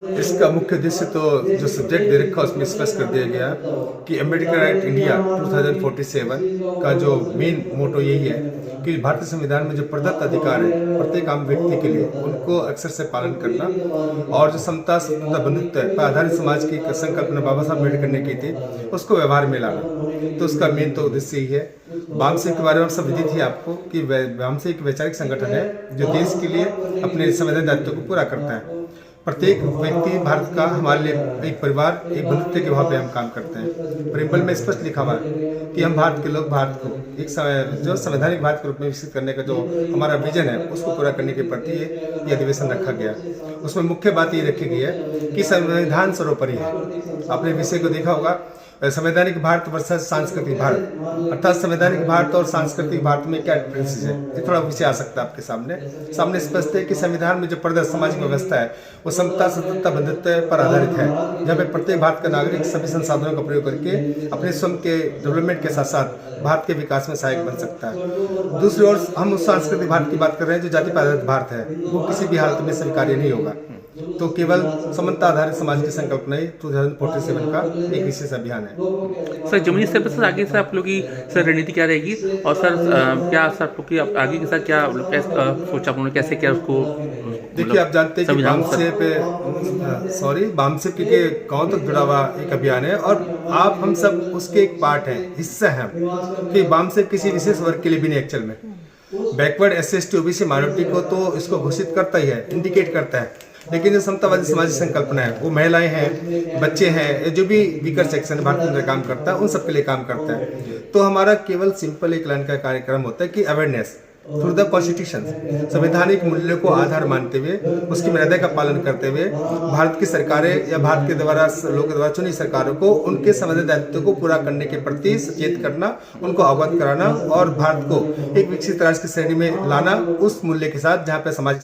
इसका मुख्य उद्देश्य तो जो सब्जेक्ट दे रखा है उसमें स्पष्ट कर दिया गया कि अम्बेडकर एक्ट इंडिया 2047 का जो मेन मोटो यही है कि भारतीय संविधान में जो प्रदत्त अधिकार है प्रत्येक आम व्यक्ति के लिए उनको अक्सर से पालन करना और जो समता स्वतंत्रता बंधुत्व पर आधारित समाज की संकल्पना बाबा साहब अम्बेडकर ने की थी उसको व्यवहार में लाना। तो उसका मेन तो उद्देश्य यही है। वामसेक के बारे में सब विदित ही आपको कि वामसेक एक वैचारिक संगठन है जो देश के लिए अपने संवैधानिक दायित्व को पूरा करता है। प्रत्येक व्यक्ति भारत का हमारे लिए एक परिवार एक बंधुत्व के भाव पे हम काम करते हैं। प्रियम्बल में स्पष्ट लिखा हुआ है कि हम भारत के लोग भारत को एक जो संवैधानिक भारत के रूप में विकसित करने का जो हमारा विजन है उसको पूरा करने के प्रति ये अधिवेशन रखा गया। उसमें मुख्य बात ये रखी गई है कि संविधान सर्वोपरि है। आपने विषय को देखा होगा संवैधानिक भारत वर्सेस सांस्कृतिक भारत, अर्थात संवैधानिक भारत और सांस्कृतिक भारत में क्या डिफरेंसेस है, ये थोड़ा विषय आ सकता है आपके सामने स्पष्ट है कि संविधान में जो प्रदत्त सामाजिक व्यवस्था है वो समता स्वतंत्रता बंधुत्व पर आधारित है, जहाँ पे प्रत्येक भारत का नागरिक सभी संसाधनों का प्रयोग करके अपने स्वयं के डेवलपमेंट के साथ साथ भारत के विकास में सहायक बन सकता है। दूसरी ओर हम उस सांस्कृतिक भारत की बात कर रहे हैं जो जाति पर आधारित भारत है, वो किसी भी हालत में स्वीकार्य नहीं होगा। तो केवल समानता आधारित समाज की संकल्पना ही 2047 का एक विशेष अभियान है। सर जमुनी स्तर पर सर आगे से आप लोग की सर रणनीति क्या रहेगी और सर क्या सर आप लोग की आगे के साथ क्या सोचा आप लोगों ने कैसे क्या उसको देखिए आप जानते हैं कि वामसेक के गांव तक जुड़ा हुआ एक अभियान है और आप हम सब उसके एक पार्ट हैं, हिस्सा हैं कि वामसेक किसी विशेष वर्ग के लिए भी नहीं एक्चुअल में बैकवर्ड एससी ओबीसी माइनॉरिटी को तो इसको घोषित करता ही है, इंडिकेट करता है, लेकिन जो समतावादी सामाजिक संकल्पना है वो महिलाएं हैं, बच्चे हैं, जो भी वीकर सेक्शन भारत के अंदर काम करता है उन सबके लिए काम करता है। तो हमारा केवल सिंपल एक लाइन का कार्यक्रम होता है कि अवेयरनेस थ्रू द कॉन्स्टिट्यूशन, संवैधानिक मूल्यों को आधार मानते हुए उसकी मर्यादा का पालन करते हुए भारत की सरकारें या भारत के द्वारा लोगों द्वारा चुनी सरकारों को उनके संवैधानिक दायित्व को पूरा करने के प्रति सचेत करना, उनको अवगत कराना और भारत को एक विकसित राष्ट्र की श्रेणी में लाना उस मूल्य के साथ जहाँ पे समाज